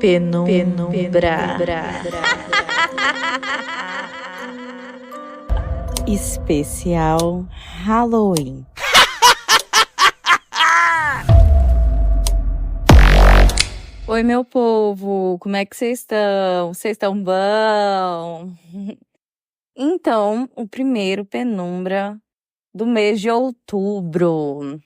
Penumbra. Especial Halloween. Oi, meu povo, como é que vocês estão? Vocês estão bom? Então, o primeiro Penumbra do mês de outubro.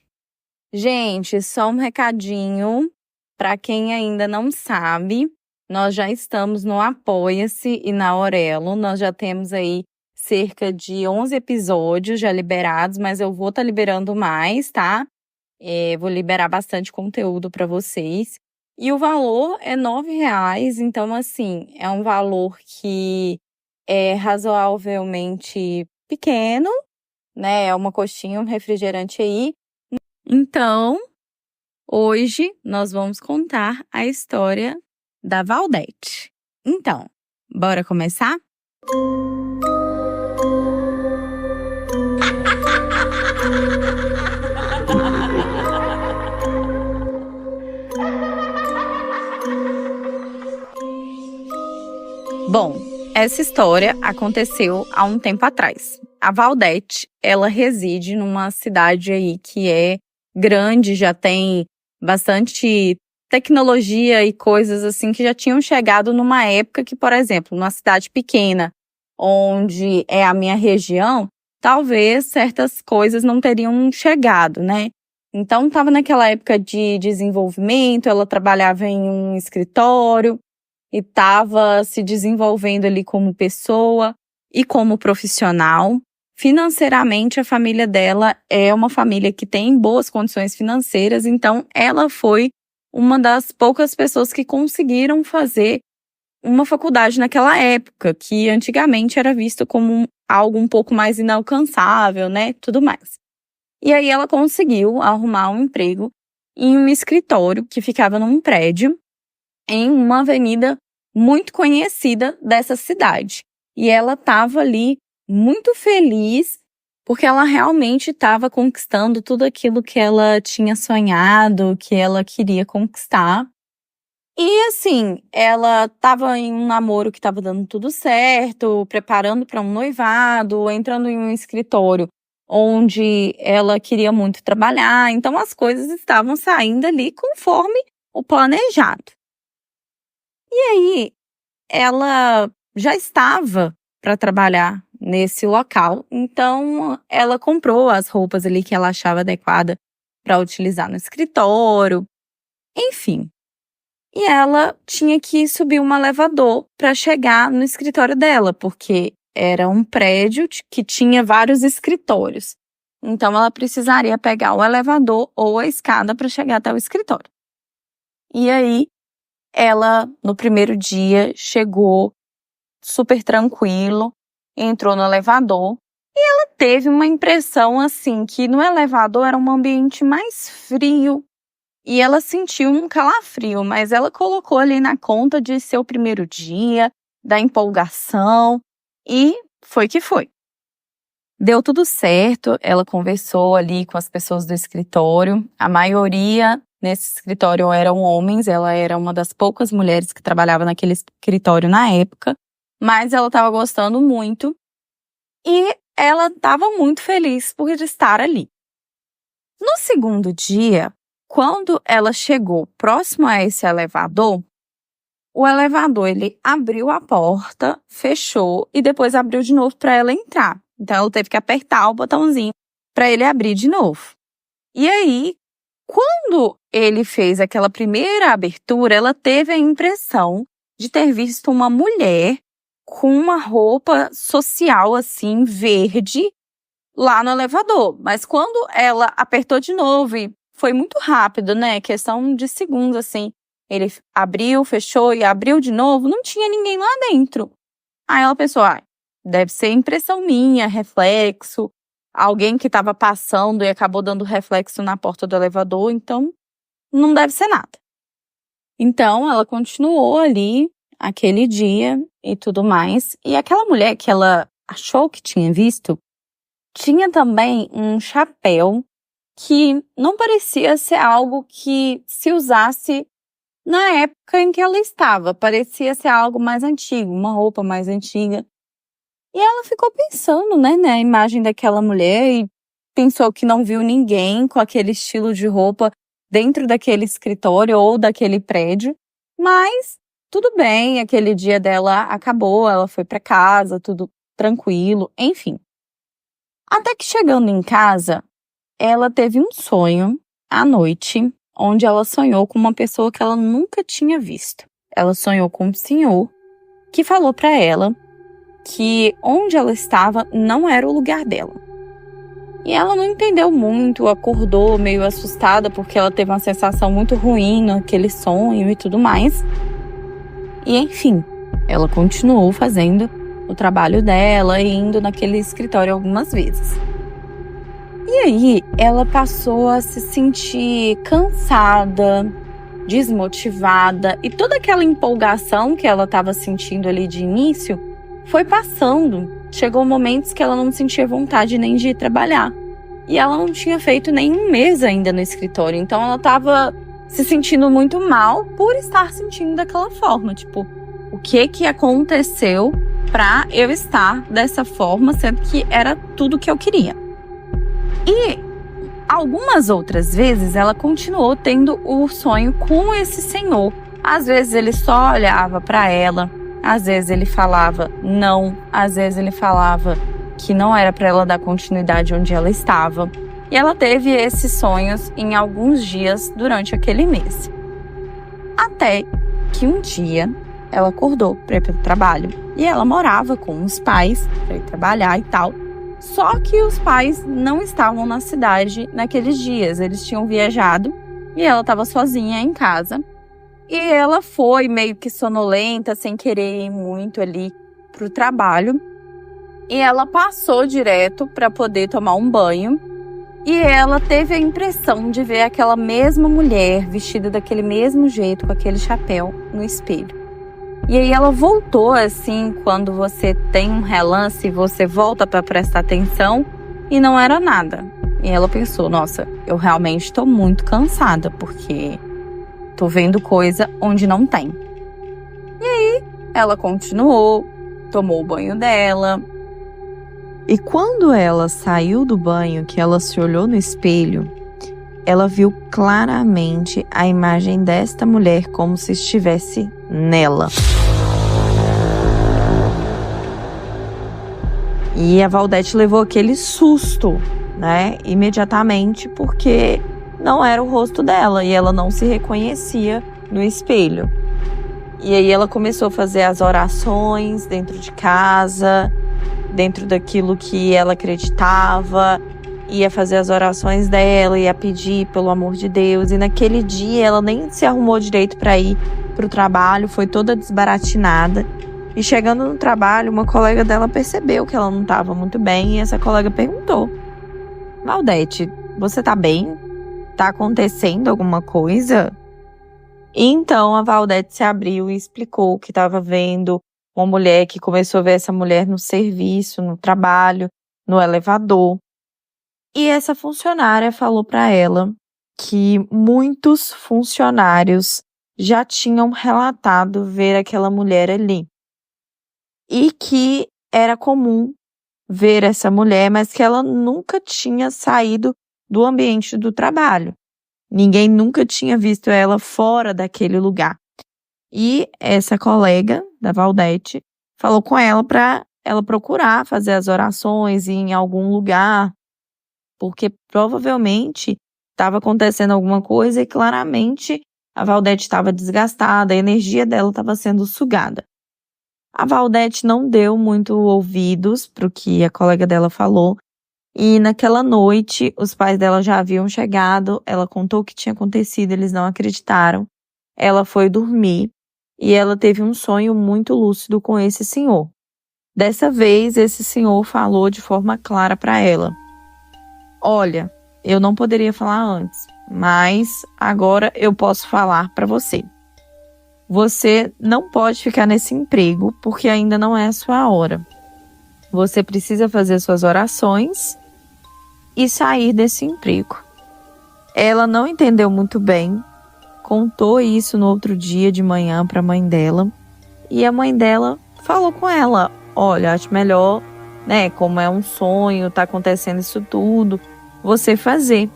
Gente, só um recadinho para quem ainda não sabe, nós já estamos no Apoia-se e na Aurelo, nós já temos aí cerca de 11 episódios já liberados, mas eu vou estar liberando mais, tá? Vou liberar bastante conteúdo para vocês. E o valor é R$9, então assim, é um valor que é razoavelmente pequeno, né? É uma coxinha, um refrigerante aí. Então, hoje nós vamos contar a história da Valdete. Então, bora começar? Bom, essa história aconteceu há um tempo atrás. A Valdete, ela reside numa cidade aí que é grande, já tem bastante tecnologia e coisas assim que já tinham chegado numa época que, por exemplo, numa cidade pequena, onde é a minha região, talvez certas coisas não teriam chegado, né? Então, estava naquela época de desenvolvimento, ela trabalhava em um escritório e estava se desenvolvendo ali como pessoa e como profissional. Financeiramente, a família dela é uma família que tem boas condições financeiras, então ela foi uma das poucas pessoas que conseguiram fazer uma faculdade naquela época, que antigamente era visto como algo um pouco mais inalcançável, né, tudo mais. E aí ela conseguiu arrumar um emprego em um escritório que ficava num prédio em uma avenida muito conhecida dessa cidade. E ela estava ali muito feliz porque ela realmente estava conquistando tudo aquilo que ela tinha sonhado, que ela queria conquistar. E assim, ela estava em um namoro que estava dando tudo certo, preparando para um noivado, entrando em um escritório onde ela queria muito trabalhar. Então as coisas estavam saindo ali conforme o planejado. E aí, ela já estava para trabalhar nesse local, então ela comprou as roupas ali que ela achava adequada para utilizar no escritório, enfim. E ela tinha que subir um elevador para chegar no escritório dela, porque era um prédio que tinha vários escritórios. Então ela precisaria pegar o elevador ou a escada para chegar até o escritório. E aí, ela, no primeiro dia, chegou super tranquilo, entrou no elevador e ela teve uma impressão assim que no elevador era um ambiente mais frio e ela sentiu um calafrio, mas ela colocou ali na conta de ser o primeiro dia, da empolgação e foi que foi. Deu tudo certo, ela conversou ali com as pessoas do escritório, a maioria nesse escritório eram homens, ela era uma das poucas mulheres que trabalhava naquele escritório na época, mas ela estava gostando muito e ela estava muito feliz por estar ali. No segundo dia, quando ela chegou próximo a esse elevador, o elevador ele abriu a porta, fechou e depois abriu de novo para ela entrar. Então ela teve que apertar o botãozinho para ele abrir de novo. E aí, quando ele fez aquela primeira abertura, ela teve a impressão de ter visto uma mulher com uma roupa social assim, verde, lá no elevador. Mas quando ela apertou de novo, e foi muito rápido, né? Questão de segundos, assim. Ele abriu, fechou e abriu de novo, não tinha ninguém lá dentro. Aí ela pensou, deve ser impressão minha, reflexo. Alguém que estava passando e acabou dando reflexo na porta do elevador, então não deve ser nada. Então ela continuou ali aquele dia e tudo mais. E aquela mulher que ela achou que tinha visto, tinha também um chapéu que não parecia ser algo que se usasse na época em que ela estava. Parecia ser algo mais antigo, uma roupa mais antiga. E ela ficou pensando, né, na imagem daquela mulher e pensou que não viu ninguém com aquele estilo de roupa dentro daquele escritório ou daquele prédio. Mas tudo bem, aquele dia dela acabou, ela foi para casa, tudo tranquilo, enfim. Até que chegando em casa, ela teve um sonho à noite, onde ela sonhou com uma pessoa que ela nunca tinha visto. Ela sonhou com um senhor que falou para ela que onde ela estava não era o lugar dela. E ela não entendeu muito, acordou meio assustada porque ela teve uma sensação muito ruim naquele sonho e tudo mais. E enfim, ela continuou fazendo o trabalho dela e indo naquele escritório algumas vezes. E aí, ela passou a se sentir cansada, desmotivada, e toda aquela empolgação que ela estava sentindo ali de início foi passando. Chegou momentos que ela não sentia vontade nem de ir trabalhar. E ela não tinha feito nem um mês ainda no escritório, então ela estava se sentindo muito mal por estar sentindo daquela forma. Tipo, o que aconteceu pra eu estar dessa forma, sendo que era tudo que eu queria. E algumas outras vezes ela continuou tendo o sonho com esse senhor. Às vezes ele só olhava pra ela, às vezes ele falava não, às vezes ele falava que não era pra ela dar continuidade onde ela estava. E ela teve esses sonhos em alguns dias durante aquele mês. Até que um dia ela acordou para ir para o trabalho. E ela morava com os pais para ir trabalhar e tal. Só que os pais não estavam na cidade naqueles dias. Eles tinham viajado e ela estava sozinha em casa. E ela foi meio que sonolenta, sem querer ir muito ali para o trabalho. E ela passou direto para poder tomar um banho. E ela teve a impressão de ver aquela mesma mulher vestida daquele mesmo jeito, com aquele chapéu, no espelho. E aí ela voltou assim, quando você tem um relance, você volta para prestar atenção e não era nada. E ela pensou, nossa, eu realmente tô muito cansada, porque tô vendo coisa onde não tem. E aí ela continuou, tomou o banho dela. E quando ela saiu do banho, que ela se olhou no espelho, ela viu claramente a imagem desta mulher como se estivesse nela. E a Valdete levou aquele susto, né, imediatamente, porque não era o rosto dela e ela não se reconhecia no espelho. E aí ela começou a fazer as orações dentro de casa, dentro daquilo que ela acreditava, ia fazer as orações dela, ia pedir pelo amor de Deus. E naquele dia ela nem se arrumou direito para ir para o trabalho, foi toda desbaratinada. E chegando no trabalho, uma colega dela percebeu que ela não estava muito bem e essa colega perguntou: Valdete, você tá bem? Tá acontecendo alguma coisa? E então a Valdete se abriu e explicou que estava vendo uma mulher, que começou a ver essa mulher no serviço, no trabalho, no elevador. E essa funcionária falou para ela que muitos funcionários já tinham relatado ver aquela mulher ali. E que era comum ver essa mulher, mas que ela nunca tinha saído do ambiente do trabalho. Ninguém nunca tinha visto ela fora daquele lugar. E essa colega da Valdete falou com ela para ela procurar fazer as orações em algum lugar, porque provavelmente estava acontecendo alguma coisa e claramente a Valdete estava desgastada, a energia dela estava sendo sugada. A Valdete não deu muito ouvidos para o que a colega dela falou. E naquela noite, os pais dela já haviam chegado, ela contou o que tinha acontecido, eles não acreditaram. Ela foi dormir e ela teve um sonho muito lúcido com esse senhor. Dessa vez, esse senhor falou de forma clara para ela: olha, eu não poderia falar antes, mas agora eu posso falar para você. Você não pode ficar nesse emprego porque ainda não é a sua hora. Você precisa fazer suas orações e sair desse emprego. Ela não entendeu muito bem contou isso no outro dia de manhã para a mãe dela. E a mãe dela falou com ela: olha, acho melhor, né, como é um sonho, tá acontecendo isso tudo, você fazer.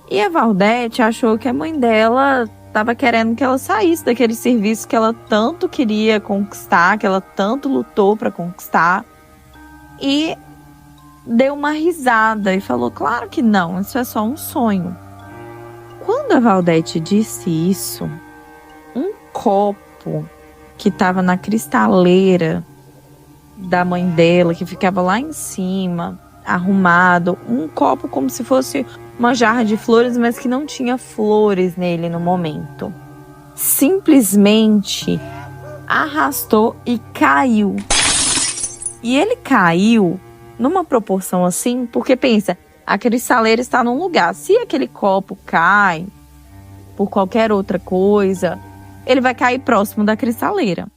E a Valdete achou que a mãe dela estava querendo que ela saísse daquele serviço que ela tanto queria conquistar, que ela tanto lutou para conquistar. E deu uma risada e falou: claro que não, isso é só um sonho. Quando a Valdete disse isso, um copo que estava na cristaleira da mãe dela, que ficava lá em cima, arrumado, um copo como se fosse uma jarra de flores, mas que não tinha flores nele no momento, simplesmente arrastou e caiu. E ele caiu numa proporção assim, porque pensa, a cristaleira está num lugar. Se aquele copo cai por qualquer outra coisa, ele vai cair próximo da cristaleira.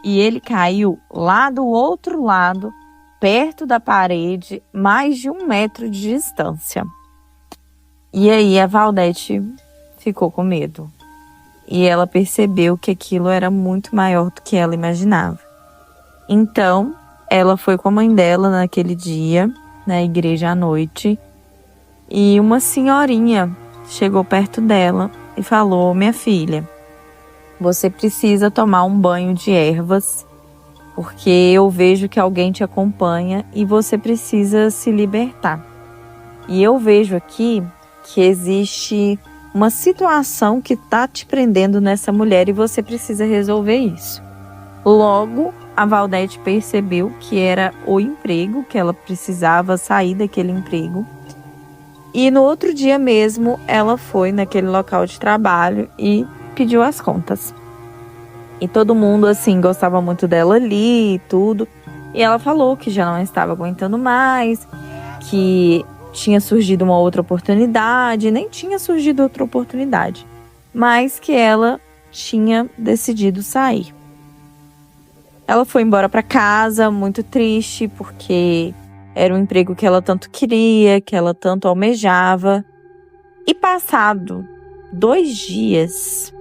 E ele caiu lá do outro lado, perto da parede, mais de 1 metro de distância. E aí a Valdete ficou com medo. E ela percebeu que aquilo era muito maior do que ela imaginava. Então, ela foi com a mãe dela naquele dia, na igreja à noite, e uma senhorinha chegou perto dela e falou: minha filha, você precisa tomar um banho de ervas, porque eu vejo que alguém te acompanha e você precisa se libertar. E eu vejo aqui que existe uma situação que está te prendendo nessa mulher e você precisa resolver isso. Logo, a Valdete percebeu que era o emprego, que ela precisava sair daquele emprego. E no outro dia mesmo, ela foi naquele local de trabalho e pediu as contas. E todo mundo, assim, gostava muito dela ali e tudo. E ela falou que já não estava aguentando mais, que tinha surgido uma outra oportunidade, nem tinha surgido outra oportunidade, mas que ela tinha decidido sair. Ela foi embora para casa muito triste, porque era um emprego que ela tanto queria, que ela tanto almejava. E passado 2 dias,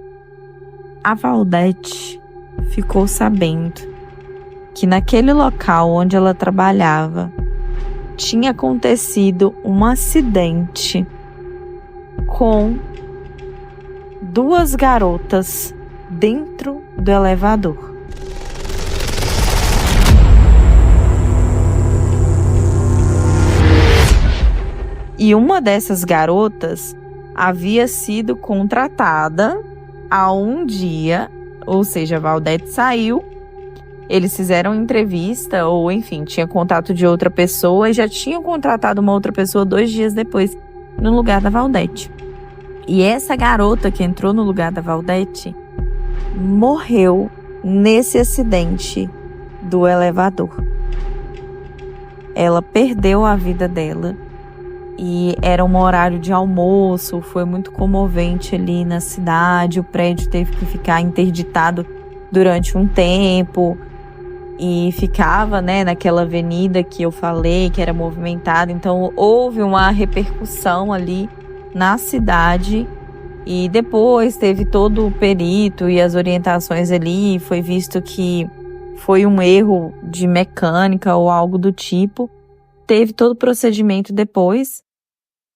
a Valdete ficou sabendo que naquele local onde ela trabalhava tinha acontecido um acidente com 2 garotas dentro do elevador. E uma dessas garotas havia sido contratada há um dia, ou seja, a Valdete saiu, eles fizeram entrevista, ou enfim, tinha contato de outra pessoa e já tinham contratado uma outra pessoa 2 dias depois no lugar da Valdete. E essa garota que entrou no lugar da Valdete morreu nesse acidente do elevador. Ela perdeu a vida dela. E era um horário de almoço, foi muito comovente ali na cidade, o prédio teve que ficar interditado durante um tempo e ficava, né, naquela avenida que eu falei, que era movimentada, então houve uma repercussão ali na cidade e depois teve todo o perito e as orientações ali, foi visto que foi um erro de mecânica ou algo do tipo, teve todo o procedimento depois.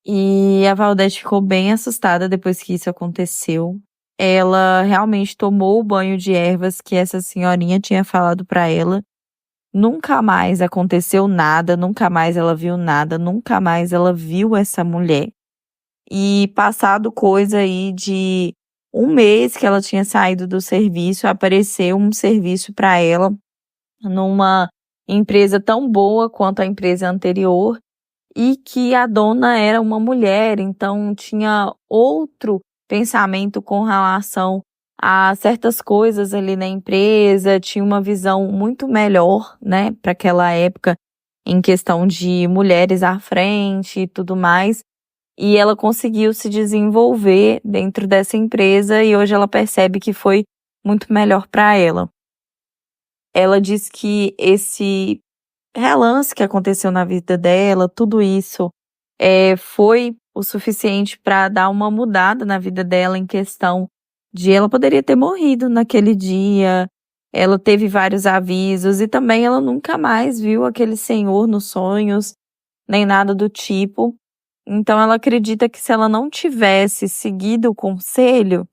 E a Valdete ficou bem assustada depois que isso aconteceu. Ela realmente tomou o banho de ervas que essa senhorinha tinha falado para ela. Nunca mais aconteceu nada, nunca mais ela viu nada, nunca mais ela viu essa mulher. E passado coisa aí de 1 mês que ela tinha saído do serviço, apareceu um serviço para ela numa empresa tão boa quanto a empresa anterior. E que a dona era uma mulher, então tinha outro pensamento com relação a certas coisas ali na empresa, tinha uma visão muito melhor, né, para aquela época, em questão de mulheres à frente e tudo mais. E ela conseguiu se desenvolver dentro dessa empresa e hoje ela percebe que foi muito melhor para ela. Ela diz que esse relance que aconteceu na vida dela, tudo isso foi o suficiente para dar uma mudada na vida dela em questão de ela poderia ter morrido naquele dia. Ela teve vários avisos e também ela nunca mais viu aquele senhor nos sonhos, nem nada do tipo. Então ela acredita que se ela não tivesse seguido o conselho,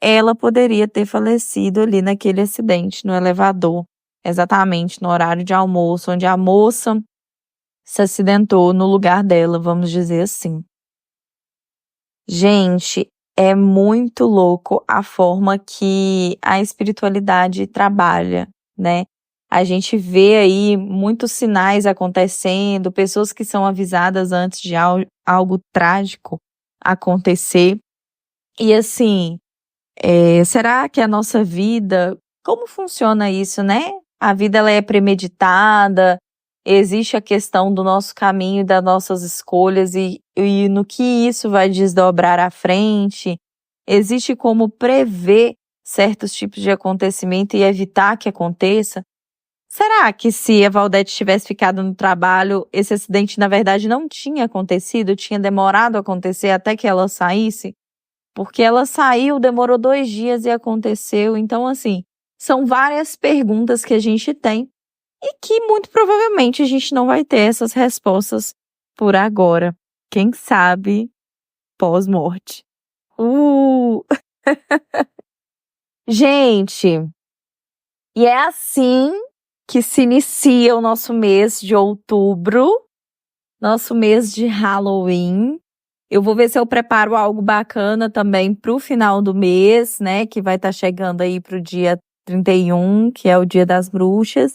ela poderia ter falecido ali naquele acidente no elevador, exatamente no horário de almoço, onde a moça se acidentou no lugar dela, vamos dizer assim. Gente, é muito louco a forma que a espiritualidade trabalha, né? A gente vê aí muitos sinais acontecendo, pessoas que são avisadas antes de algo trágico acontecer. E assim, será que a nossa vida, como funciona isso, né? A vida ela é premeditada, existe a questão do nosso caminho e das nossas escolhas e no que isso vai desdobrar à frente. Existe como prever certos tipos de acontecimento e evitar que aconteça? Será que se a Valdete tivesse ficado no trabalho, esse acidente na verdade não tinha acontecido, tinha demorado a acontecer até que ela saísse? Porque ela saiu, demorou 2 dias e aconteceu. Então, assim, são várias perguntas que a gente tem e que muito provavelmente a gente não vai ter essas respostas por agora. Quem sabe pós-morte. Gente, e é assim que se inicia o nosso mês de outubro, nosso mês de Halloween. Eu vou ver se eu preparo algo bacana também pro final do mês, né? Que vai estar chegando aí pro dia 31, que é o Dia das Bruxas.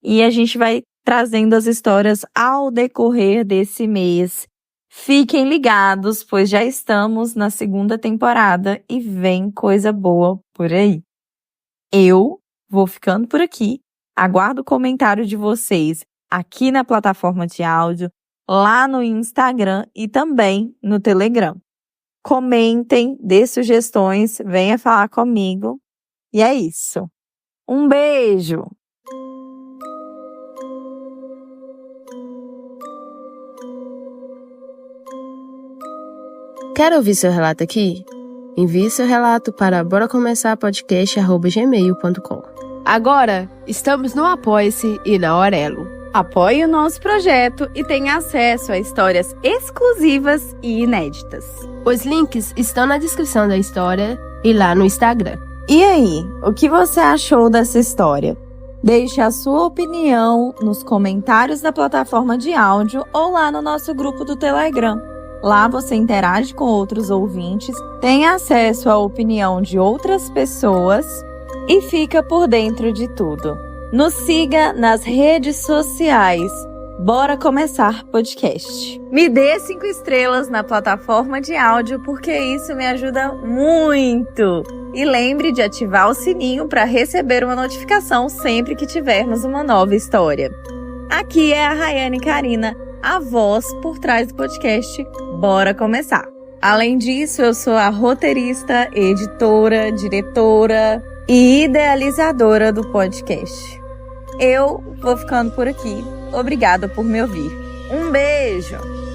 E a gente vai trazendo as histórias ao decorrer desse mês. Fiquem ligados, pois já estamos na 2ª temporada e vem coisa boa por aí. Eu vou ficando por aqui. Aguardo o comentário de vocês aqui na plataforma de áudio, lá no Instagram e também no Telegram. Comentem, dê sugestões, venha falar comigo. E é isso. Um beijo! Quer ouvir seu relato aqui? Envie seu relato para boracomeçarpodcast@gmail.com. Agora, estamos no Apoia-se e na Aurelo. Apoie o nosso projeto e tenha acesso a histórias exclusivas e inéditas. Os links estão na descrição da história e lá no Instagram. E aí, o que você achou dessa história? Deixe a sua opinião nos comentários da plataforma de áudio ou lá no nosso grupo do Telegram. Lá você interage com outros ouvintes, tem acesso à opinião de outras pessoas e fica por dentro de tudo. Nos siga nas redes sociais. Bora Começar Podcast. Me dê 5 estrelas na plataforma de áudio porque isso me ajuda muito. E lembre de ativar o sininho para receber uma notificação sempre que tivermos uma nova história. Aqui é a Rayane Karina, a voz por trás do podcast Bora Começar. Além disso, eu sou a roteirista, editora, diretora e idealizadora do podcast. Eu vou ficando por aqui. Obrigada por me ouvir. Um beijo!